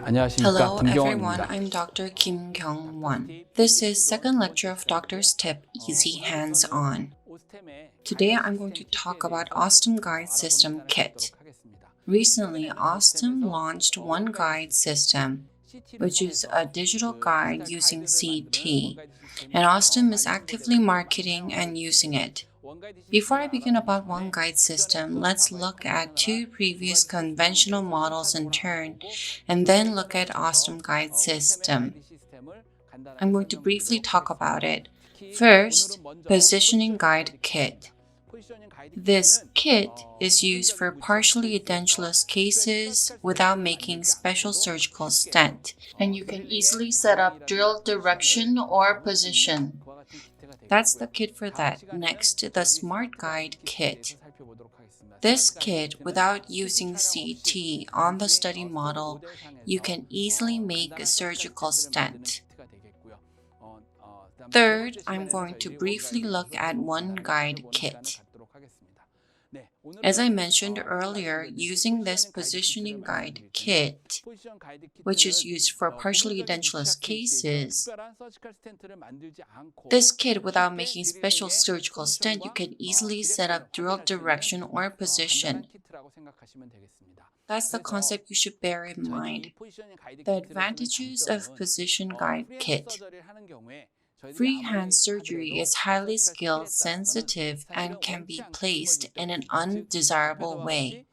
안녕하십니까, Hello everyone, 김경원입니다. I'm Dr. Kim Kyung-won. This is second lecture of Doctor's Tip Easy Hands-On. Today I'm going to talk about Osstem Guide System Kit. Recently, Osstem launched one guide system, which is a digital guide using CT, and Osstem is actively marketing and using it. Before I begin about one guide system, let's look at two previous conventional models in turn, and then look at Osstem guide system. I'm going to briefly talk about it. First, positioning guide kit. This kit is used for partially edentulous cases without making special surgical stent, and you can easily set up drill direction or position. That's the kit for that. Next, the Smart Guide kit. This kit, without using CT on the study model, you can easily make a surgical stent. Third, I'm going to briefly look at one guide kit. As I mentioned earlier, using this positioning guide kit, which is used for partially edentulous cases, this kit, without making special surgical stent, you can easily set up drill direction or position. That's the concept you should bear in mind. The advantages of position guide kit. Freehand surgery is highly skilled, sensitive, and can be placed in an undesirable way.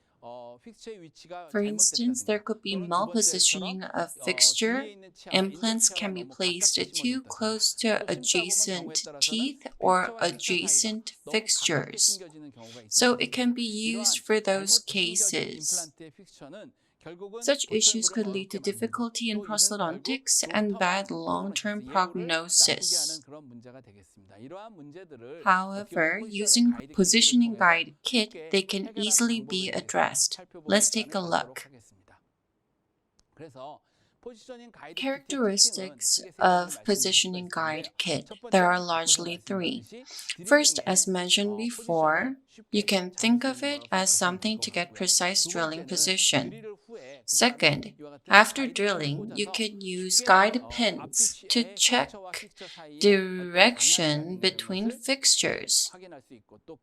For instance, there could be malpositioning of fixture. Implants can be placed too close to adjacent teeth or adjacent fixtures, so it can be used for those cases. Such issues could lead to difficulty in prosthodontics and bad long-term prognosis. However, using positioning guide kit, they can easily be addressed. Let's take a look. Characteristics of positioning guide kit. There are largely three. First, as mentioned before, you can think of it as something to get precise drilling position. Second, after drilling, you can use guide pins to check direction between fixtures,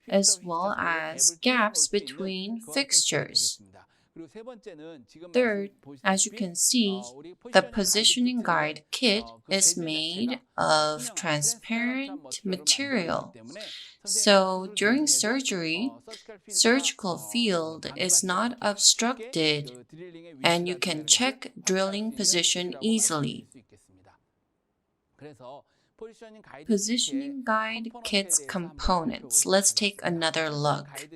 as well as gaps between fixtures. Third, as you can see, the positioning guide kit is made of transparent material. So during surgery, surgical field is not obstructed and you can check drilling position easily. Positioning guide kit's components. Let's take another look.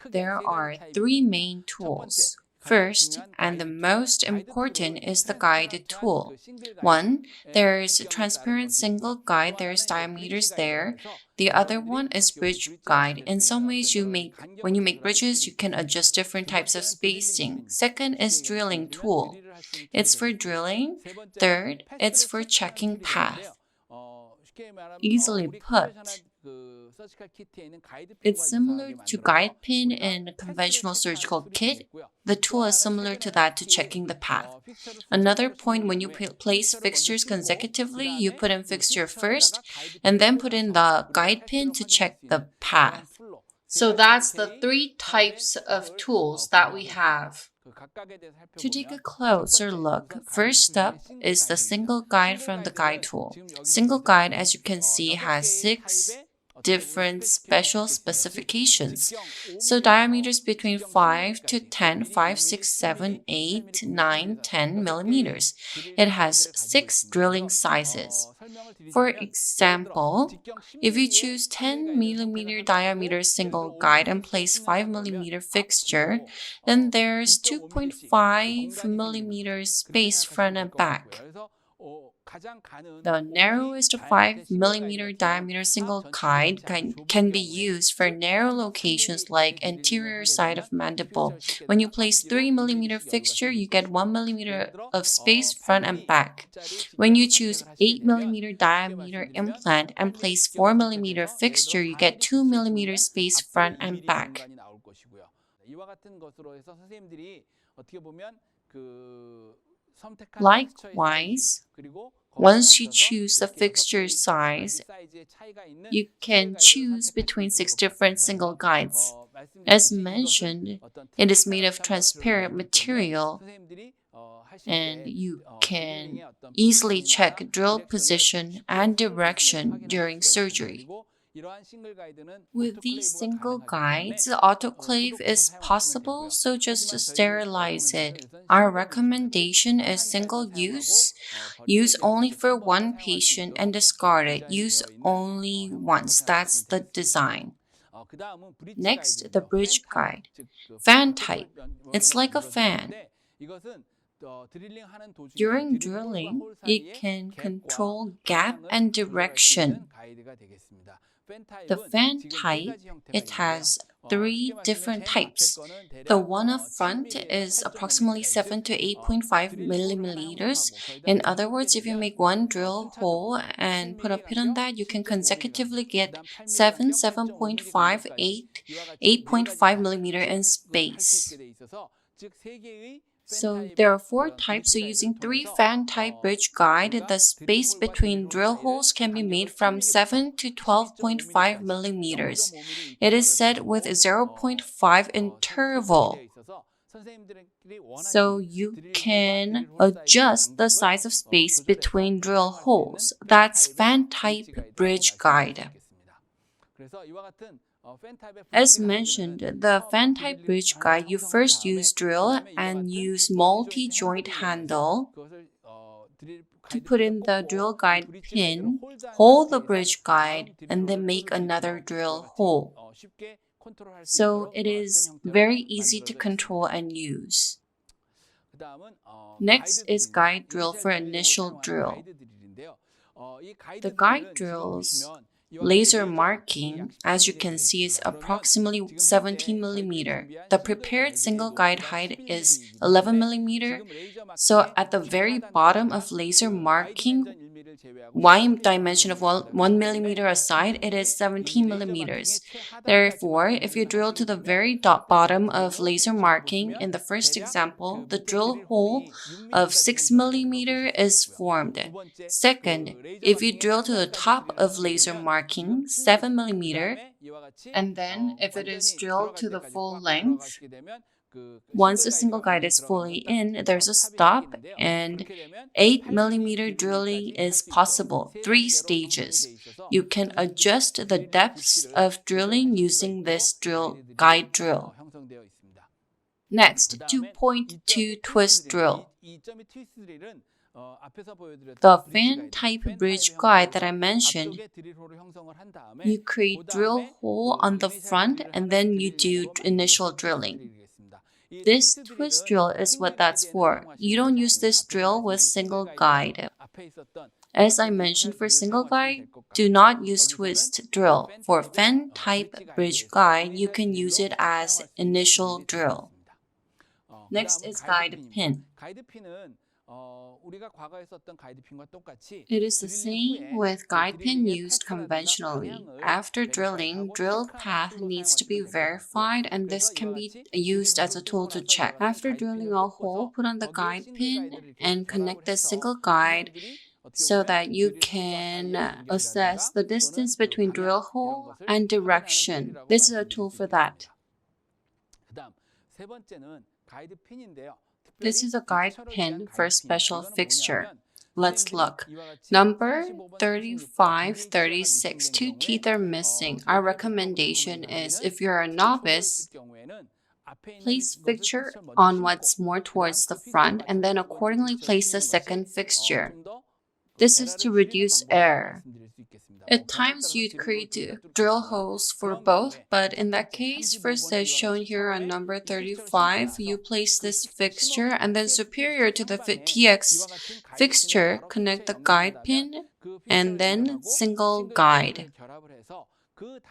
There are three main tools. First, and the most important, is the guide tool. One, there is a transparent single guide, there's diameters there. The other one is bridge guide. In some ways, when you make bridges, you can adjust different types of spacing. Second is drilling tool. It's for drilling. Third, it's for checking path. Easily put, it's similar to guide pin in a conventional surgical kit. The tool is similar to that to checking the path. Another point, when you place fixtures consecutively, you put in fixture first and then put in the guide pin to check the path. So that's the three types of tools that we have. To take a closer look, first up is the single guide from the guide tool. Single guide, as you can see, has 6 different special specifications. So diameters between 5 to 10, 5, 6, 7, 8, 9, 10 millimeters. It has 6 drilling sizes. For example, if you choose 10 millimeter diameter single guide and place 5 millimeter fixture, then there's 2.5 millimeters space front and back. The narrowest 5 millimeter diameter single guide can be used for narrow locations like anterior side of mandible. When you place 3 millimeter fixture, you get 1 millimeter of space front and back. When you choose 8 millimeter diameter implant and place 4 millimeter fixture, you get 2 millimeter space front and back. Likewise, once you choose the fixture size, you can choose between 6 different single guides. As mentioned, it is made of transparent material, and you can easily check drill position and direction during surgery. With these single guides, autoclave is possible, so just to sterilize it. Our recommendation is single use. Use only for one patient and discard it. Use only once. That's the design. Next, the bridge guide. Fan type. It's like a fan. During drilling, it can control gap and direction. The fan type, it has 3 different types. The one up front is approximately 7 to 8.5 millimeters. In other words, if you make one drill hole and put a pin on that, you can consecutively get 7, 7.5, 8, 8.5 millimeter in space. So there are 4 types, so using 3 fan type bridge guide, the space between drill holes can be made from 7 to 12.5 millimeters. It is set with 0.5 interval. So you can adjust the size of space between drill holes. That's fan type bridge guide. As mentioned, the fan type bridge guide, you first use drill and use multi-joint handle to put in the drill guide pin, hold the bridge guide, and then make another drill hole. So it is very easy to control and use. Next is guide drill for initial drill. The guide drills laser marking, as you can see, is approximately 17 millimeter. The prepared single guide height is 11 millimeter. So at the very bottom of laser marking, Y dimension of 1 millimeter aside, it is 17 millimeters. Therefore, if you drill to the very bottom of laser marking, in the first example, the drill hole of 6 millimeter is formed. Second, if you drill to the top of laser marking, 7 millimeter, and then if it is drilled to the full length, once a single guide is fully in, there's a stop, and 8 millimeter drilling is possible. 3 stages. You can adjust the depths of drilling using this guide drill. Next, 2.2 twist drill. The fan type bridge guide that I mentioned, you create drill hole on the front and then you do initial drilling. This twist drill is what that's for. You don't use this drill with single guide. As I mentioned, for single guide, do not use twist drill. For fan type bridge guide, you can use it as initial drill. Next is guide pin. It is the same with guide pin used conventionally. After drilling, drill path needs to be verified, and this can be used as a tool to check. After drilling a hole, put on the guide pin and connect the single guide so that you can assess the distance between drill hole and direction. This is a tool for that. This is a guide pin for a special fixture. Let's look. Number 3536. 2 teeth are missing. Our recommendation is, if you're a novice, place fixture on what's more towards the front and then accordingly place the second fixture. This is to reduce error. At times you'd create drill holes for both, but in that case, first as shown here on number 35, you place this fixture and then superior to the TX fixture, connect the guide pin and then single guide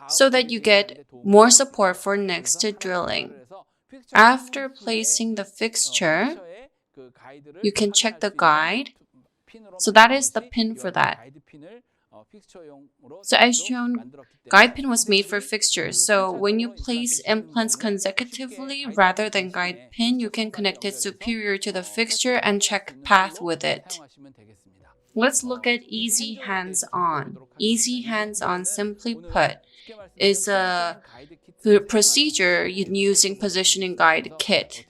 so that you get more support for next to drilling. After placing the fixture, you can check the guide. So that is the pin for that. So as shown, guide pin was made for fixtures. So when you place implants consecutively rather than guide pin, you can connect it superior to the fixture and check path with it. Let's look at easy hands-on. Easy hands-on, simply put, is a procedure using positioning guide kit.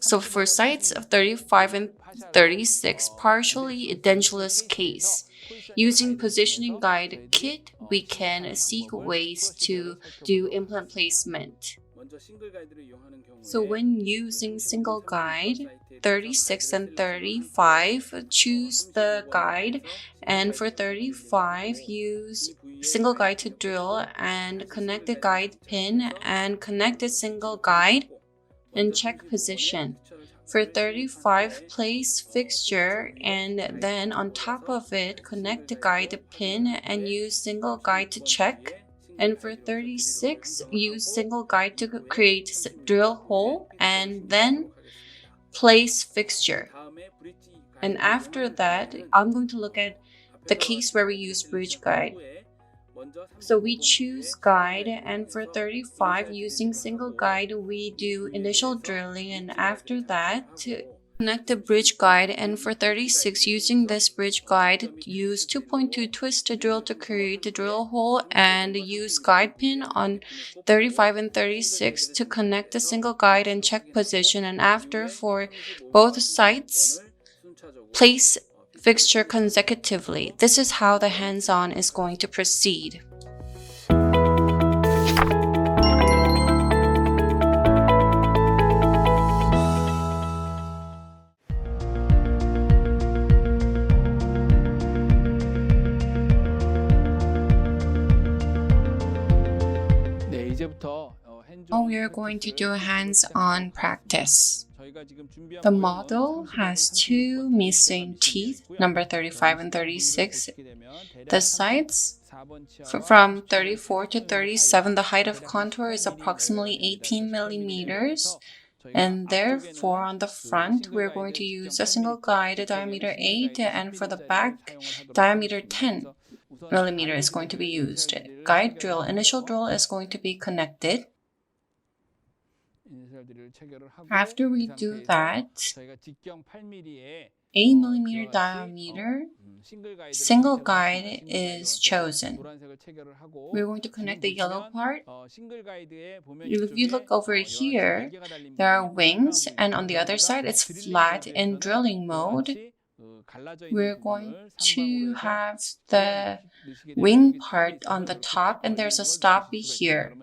So for sites of 35 and 36, partially edentulous case, using positioning guide kit, we can seek ways to do implant placement. So when using single guide, 36 and 35, choose the guide, and for 35, use single guide to drill and connect the guide pin and connect the single guide and check position. For 35, place fixture and then on top of it, connect the guide pin and use single guide to check. And for 36, use single guide to create drill hole and then place fixture. And after that, I'm going to look at the case where we use bridge guide. So we choose guide, and for 35, using single guide, we do initial drilling, and after that, to connect the bridge guide, and for 36, using this bridge guide, use 2.2 twist to drill to create the drill hole, and use guide pin on 35 and 36 to connect the single guide and check position, and after, for both sites, place fixture consecutively. This is how the hands-on is going to proceed. Now we are going to do a hands-on practice. The model has two missing teeth, number 35 and 36. The sides from 34 to 37, the height of contour is approximately 18 millimeters. And therefore, on the front, we're going to use a single guide, diameter 8, and for the back, diameter 10 millimeter is going to be used. Guide drill, initial drill is going to be connected. After we do that, 8 millimeter diameter single guide is chosen. We're going to connect the yellow part. If you look over here, there are wings, and on the other side, it's flat in drilling mode. We're going to have the wing part on the top, and there's a stoppie here,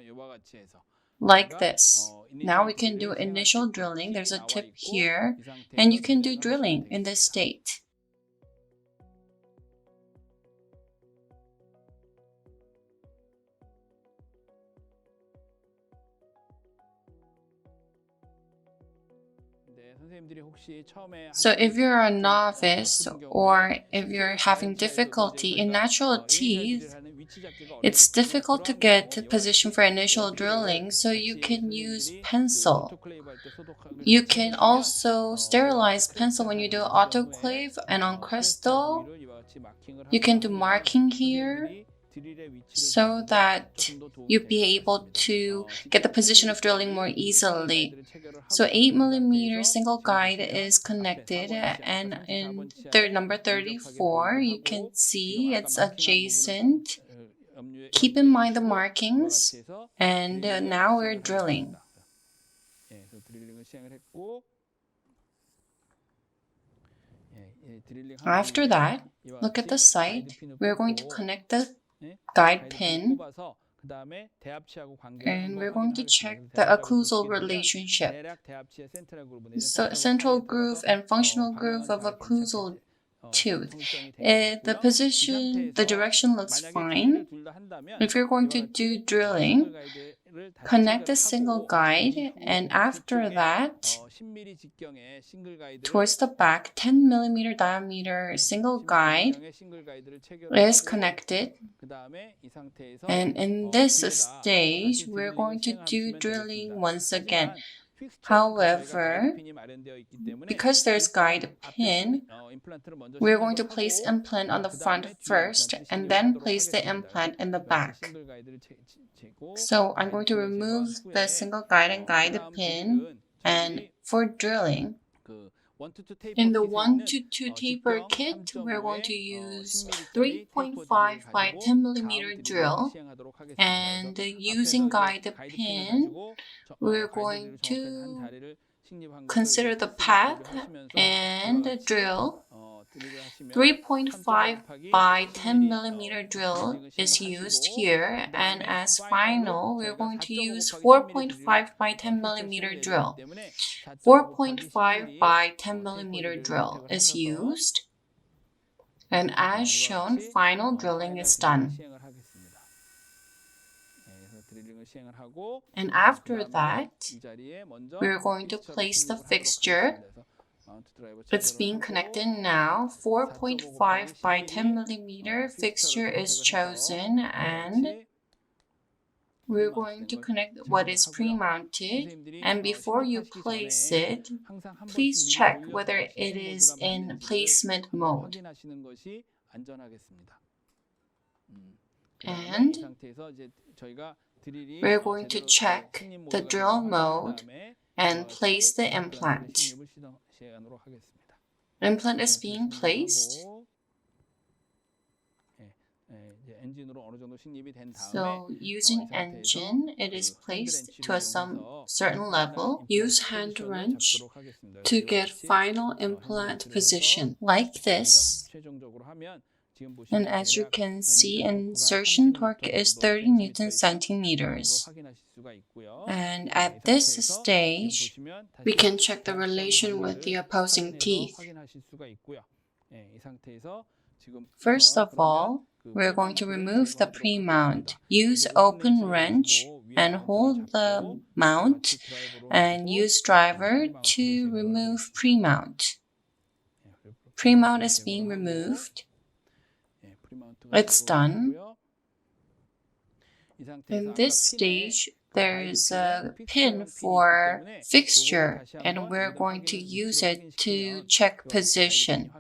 like this. Now we can do initial drilling. There's a tip here, and you can do drilling in this state. So if you're a novice or if you're having difficulty in natural teeth, it's difficult to get position for initial drilling, so you can use pencil. You can also sterilize pencil when you do autoclave, and on crystal, you can do marking here so that you'll be able to get the position of drilling more easily. So 8 millimeter single guide is connected, and in number 34, you can see it's adjacent. Keep in mind the markings, and now we're drilling. After that, look at the site. We're going to connect the guide pin, and we're going to check the occlusal relationship. So central groove and functional groove of occlusal tooth. The position, the direction looks fine. If you're going to do drilling, connect a single guide, and after that, towards the back, 10 millimeter diameter single guide is connected. And in this stage, we're going to do drilling once again. However, because there's guide pin, we're going to place implant on the front first and then place the implant in the back. So I'm going to remove the single guide and guide pin, and for drilling, in the 1 to 2 taper kit, we're going to use 3.5 by 10 millimeter drill, and using guide pin, we're going to consider the path and drill. 3.5 by 10 millimeter drill is used here, and as final, we're going to use 4.5 by 10 millimeter drill. 4.5 by 10 millimeter drill is used, and as shown, final drilling is done. And after that, we're going to place the fixture. It's being connected now. 4.5 by 10 millimeter fixture is chosen, and we're going to connect what is pre-mounted. And before you place it, please check whether it is in placement mode. And we're going to check the drill mode and place the implant. Implant is being placed. So using engine, it is placed to a certain level. Use hand wrench to get final implant position like this. And as you can see, insertion torque is 30 Newton centimeters. And at this stage, we can check the relation with the opposing teeth. First of all, we're going to remove the pre-mount. Use open wrench and hold the mount, and use driver to remove pre-mount. Pre-mount is being removed. It's done. In this stage, there is a pin for fixture, and we're going to use it to check position.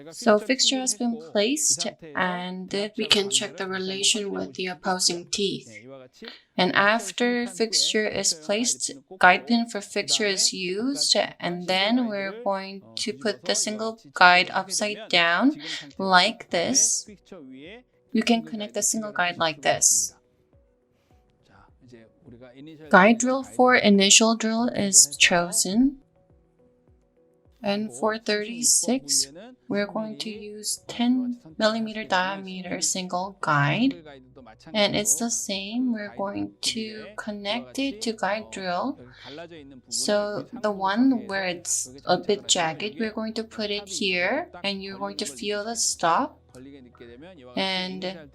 So fixture has been placed, and we can check the relation with the opposing teeth. And after fixture is placed, guide pin for fixture is used, and then we're going to put the single guide upside down like this. You can connect the single guide like this. Guide drill for initial drill is chosen. And for 36, we're going to use 10 millimeter diameter single guide. And it's the same. We're going to connect it to guide drill. So the one where it's a bit jagged, we're going to put it here, and you're going to feel the stop. And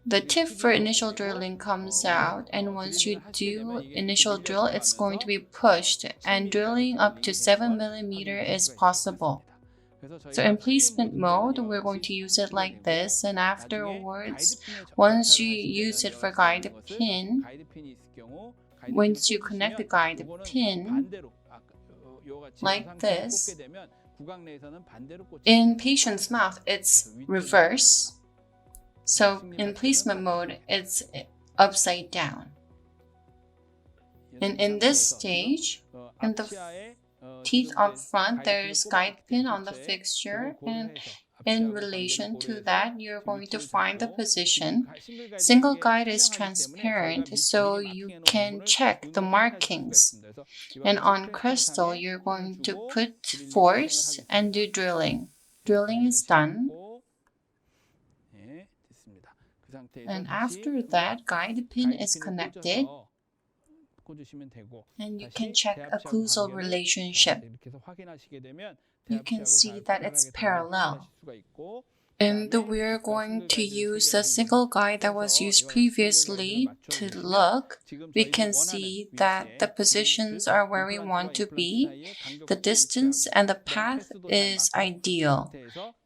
the tip for initial drilling comes out, and once you do initial drill, it's going to be pushed, and drilling up to 7 millimeter is possible. So in placement mode, we're going to use it like this, and afterwards, once you use it for guide pin, once you connect the guide pin like this, in patient's mouth, it's reverse. So in placement mode, it's upside down. And in this stage, in the teeth up front, there's guide pin on the fixture, and in relation to that, you're going to find the position. Single guide is transparent, so you can check the markings. And on crystal, you're going to put force and do drilling. Drilling is done. And after that, guide pin is connected, and you can check occlusal relationship. You can see that it's parallel. And we're going to use the single guide that was used previously to look. We can see that the positions are where we want to be. The distance and the path is ideal.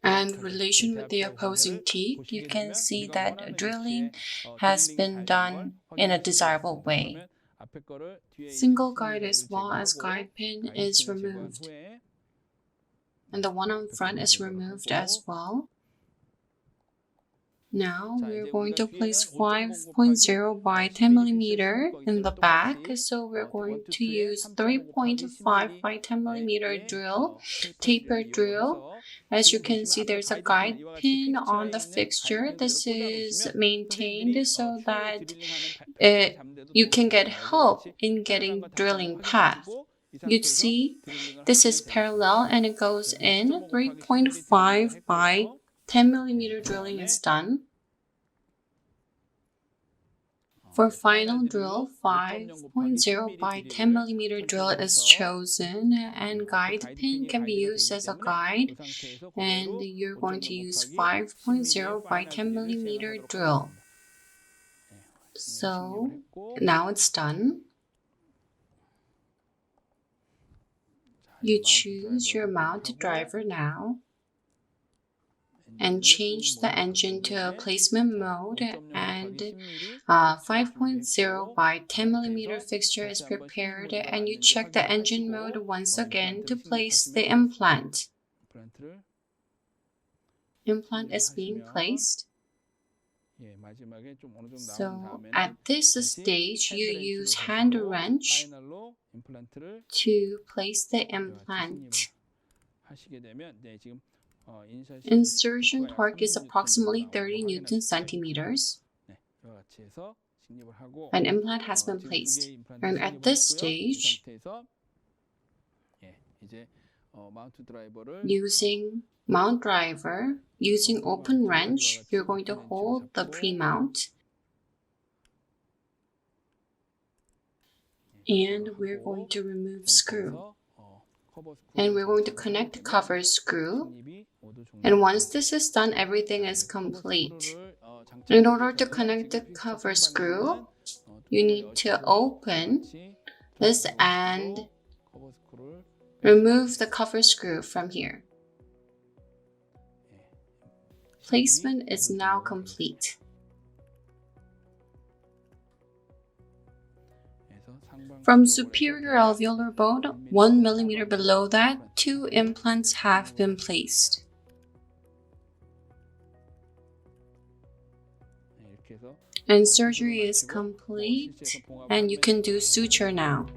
And relation with the opposing teeth, you can see that drilling has been done in a desirable way. Single guide as well as guide pin is removed. And the one on front is removed as well. Now we're going to place 5.0 by 10 millimeter in the back. So we're going to use 3.5 by 10 millimeter drill, taper drill. As you can see, there's a guide pin on the fixture. This is maintained so that you can get help in getting drilling path. You'd see this is parallel and it goes in. 3.5 by 10 millimeter drilling is done. For final drill, 5.0 by 10 millimeter drill is chosen, and guide pin can be used as a guide, and you're going to use 5.0 by 10 millimeter drill. So now it's done. You choose your mount driver now and change the engine to placement mode, and 5.0 by 10 millimeter fixture is prepared, and you check the engine mode once again to place the implant. Implant is being placed. So at this stage, you use hand wrench to place the implant. Insertion torque is approximately 30 Newton centimeters. An implant has been placed. And at this stage, using mount driver, using open wrench, you're going to hold the pre-mount. And we're going to remove screw. And we're going to connect the cover screw. And once this is done, everything is complete. In order to connect the cover screw, you need to open this and remove the cover screw from here. Placement is now complete. From superior alveolar bone, 1 millimeter below that, 2 implants have been placed. And surgery is complete, and you can do suture now.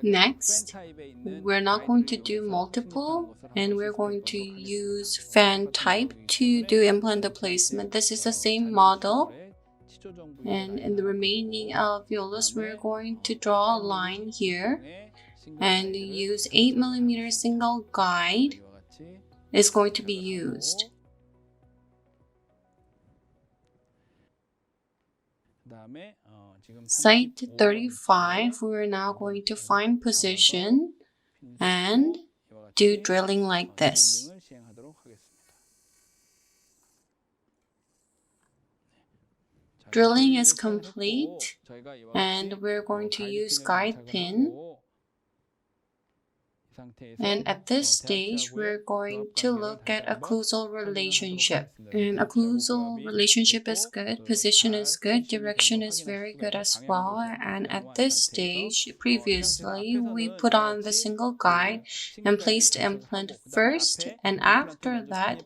Next, we're not going to do multiple, and we're going to use fan type to do implant placement. This is the same model, and in the remaining alveolus, we're going to draw a line here and use 8 millimeter single guide is going to be used. Site 35, we're now going to find position and do drilling like this. Drilling is complete, and we're going to use guide pin. And at this stage, we're going to look at occlusal relationship. And occlusal relationship is good, position is good, direction is very good as well. And at this stage, previously, we put on the single guide and placed implant first. And after that,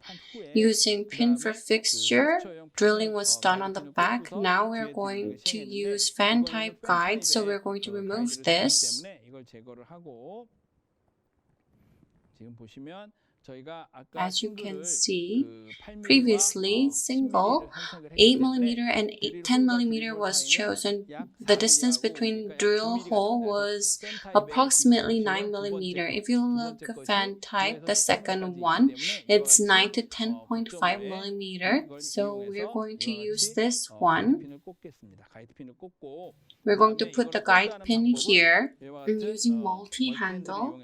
using pin for fixture, drilling was done on the back. Now we're going to use fan type guide, so we're going to remove this. As you can see, previously single 8 millimeter and 10 millimeter was chosen. The distance between drill hole was approximately 9 millimeter. If you look at fan type, the second one, it's 9 to 10.5 millimeter. So we're going to use this one. We're going to put the guide pin here. I'm using multi-handle.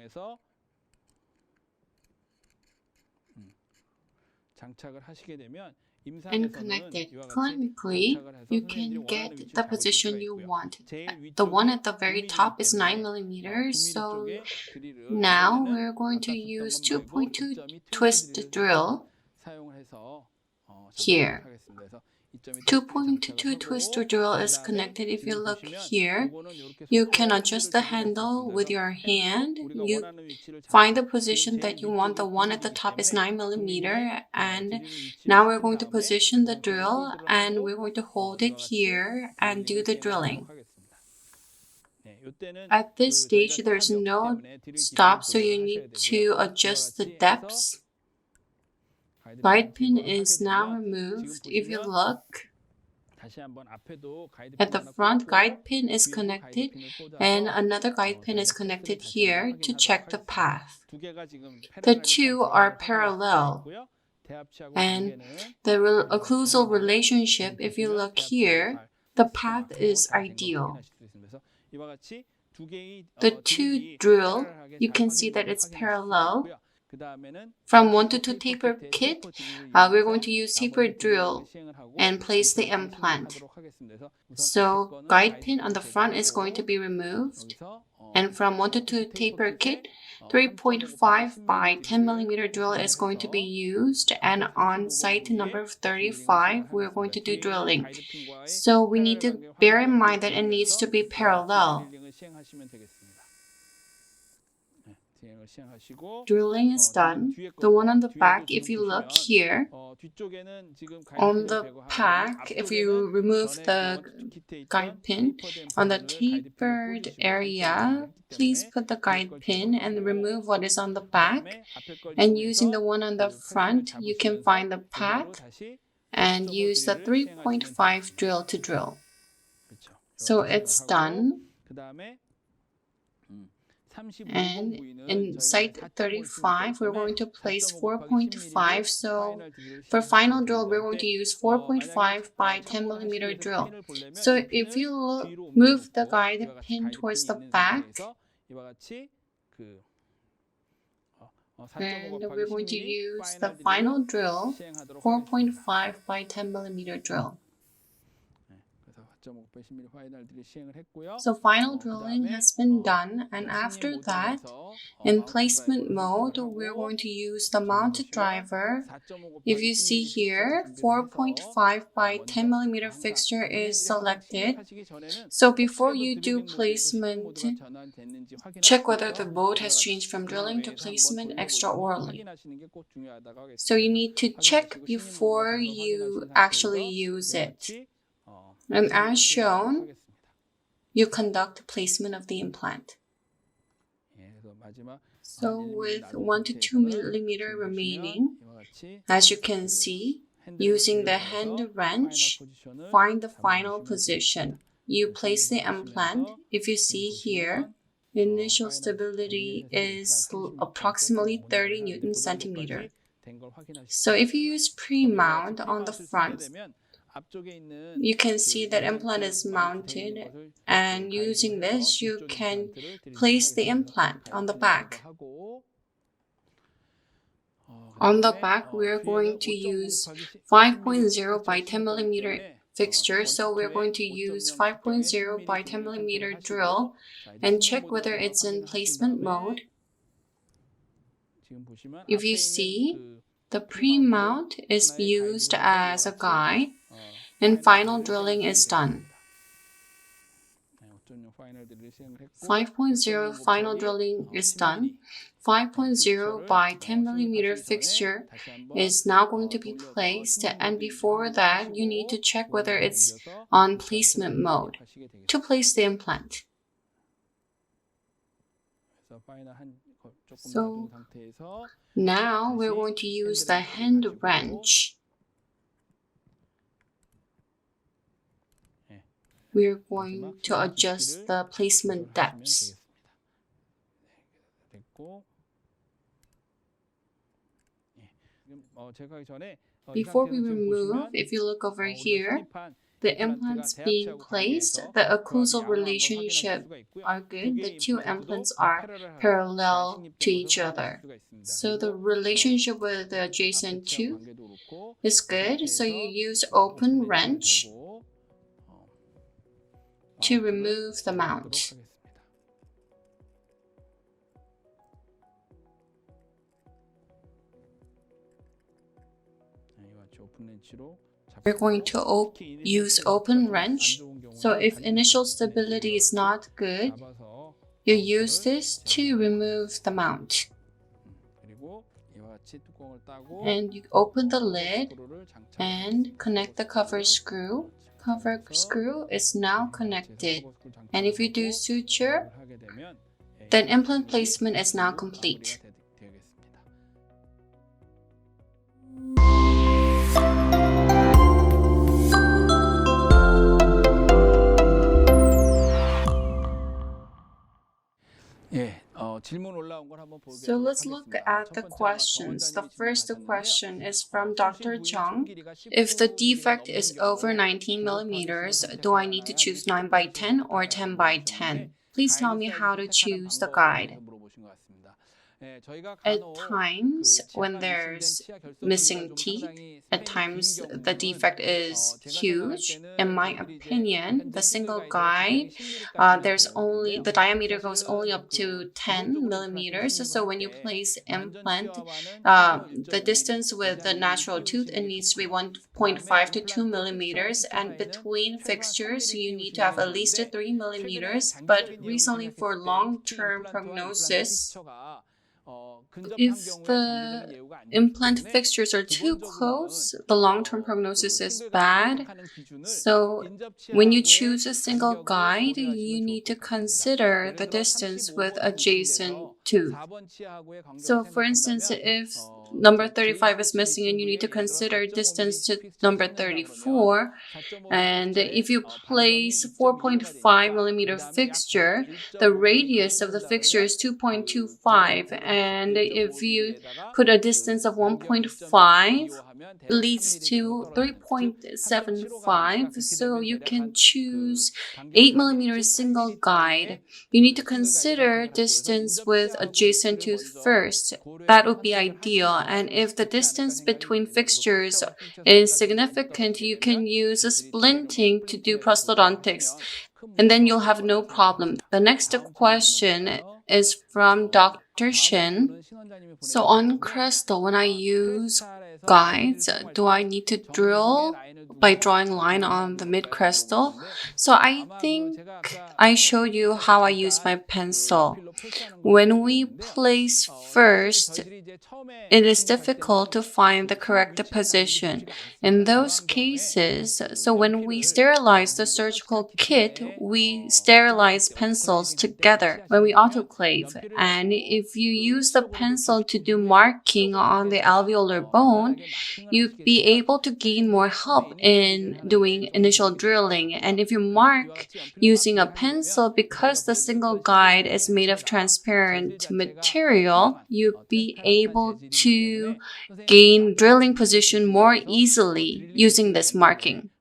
and connect it. Clinically, you can get the position you want. The one at the very top is 9 millimeters, so now we're going to use 2.2 twist drill here. 2.2 twister drill is connected. If you look here, you can adjust the handle with your hand. You find the position that you want. The one at the top is 9 millimeter, and now we're going to position the drill and we're going to hold it here and do the drilling. At this stage, there's no stop, so you need to adjust the depths. Guide pin is now removed. If you look at the front, guide pin is connected and another guide pin is connected here to check the path. The two are parallel, and the occlusal relationship, if you look here, the path is ideal. The two drill, you can see that it's parallel. From 1 to 2 taper kit, we're going to use taper drill and place the implant. So guide pin on the front is going to be removed. And from 1 to 2 taper kit, 3.5 by 10 millimeter drill is going to be used. And on site number 35, we're going to do drilling. So we need to bear in mind that it needs to be parallel. Drilling is done. The one on the back, if you look here, on the back, if you remove the guide pin, on the tapered area, please put the guide pin and remove what is on the back. And using the one on the front, you can find the path and use the 3.5 drill to drill. So it's done. And in site 35, we're going to place 4.5. So for final drill, we're going to use 4.5 by 10 millimeter drill. So if you move the guide pin towards the back, and we're going to use the final drill, 4.5 by 10 millimeter drill. So final drilling has been done, and after that, in placement mode, we're going to use the mounted driver. If you see here, 4.5 by 10 millimeter fixture is selected. So before you do placement, check whether the mode has changed from drilling to placement extraorally. So you need to check before you actually use it. And as shown, you conduct placement of the implant. So with 1 to 2 millimeter remaining, as you can see, using the hand wrench, find the final position. You place the implant. If you see here, initial stability is approximately 30 Newton centimeter. So if you use pre-mount on the front, you can see that implant is mounted, and using this you can place the implant on the back. On the back, we're going to use 5.0 by 10 millimeter fixture, so we're going to use 5.0 by 10 millimeter drill and check whether it's in placement mode. If you see, the pre-mount is used as a guide, and final drilling is done. 5.0 final drilling is done. 5.0 by 10 millimeter fixture is now going to be placed, and before that you need to check whether it's on placement mode to place the implant. So now we're going to use the hand wrench. We're going to adjust the placement depths. Before we remove, if you look over here, the implants being placed, the occlusal relationship are good. The two implants are parallel to each other. So the relationship with the adjacent tooth is good. So you use open wrench to remove the mount. We're going to use open wrench. So if initial stability is not good, you use this to remove the mount. And you open the lid and connect the cover screw. Cover screw is now connected. And if you do suture, then implant placement is now complete. So let's look at the questions. The first question is from Dr. Chung. If the defect is over 19 millimeters, do I need to choose 9 by 10 or 10 by 10? Please tell me how to choose the guide. At times, when there's missing teeth, at times the defect is huge. In my opinion, the single guide, the diameter goes only up to 10 millimeters. So when you place implant, the distance with the natural tooth, it needs to be 1.5 to 2 millimeters. And between fixtures, you need to have at least 3 millimeters. But recently for long-term prognosis, if the implant fixtures are too close, the long-term prognosis is bad. So when you choose a single guide, you need to consider the distance with adjacent tooth. So for instance, if number 35 is missing and you need to consider distance to number 34, and if you place 4.5 millimeter fixture, the radius of the fixture is 2.25, and if you put a distance of 1.5, it leads to 3.75, so you can choose 8 millimeter single guide. You need to consider distance with adjacent tooth first. That would be ideal. And if the distance between fixtures is significant, you can use a splinting to do prosthodontics, and then you'll have no problem. The next question is from Dr. Shin. So on Crestal, when I use guides, do I need to drill by drawing line on the mid-crestal? So I think I showed you how I use my pencil. When we place first, it is difficult to find the correct position. In those cases, so when we sterilize the surgical kit, we sterilize pencils together when we autoclave. And if you use the pencil to do marking on the alveolar bone, you'd be able to gain more help in doing initial drilling. And if you mark using a pencil, because the single guide is made of transparent material, you'd be able to gain drilling position more easily using this marking.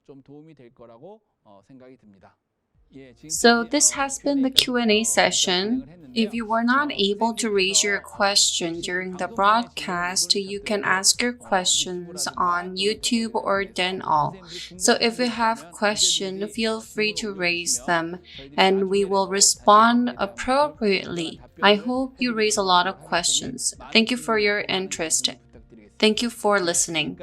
So this has been the Q&A session. If you were not able to raise your question during the broadcast, you can ask your questions on YouTube or Denall. So if you have questions, feel free to raise them and we will respond appropriately. I hope you raise a lot of questions. Thank you for your interest. Thank you for listening.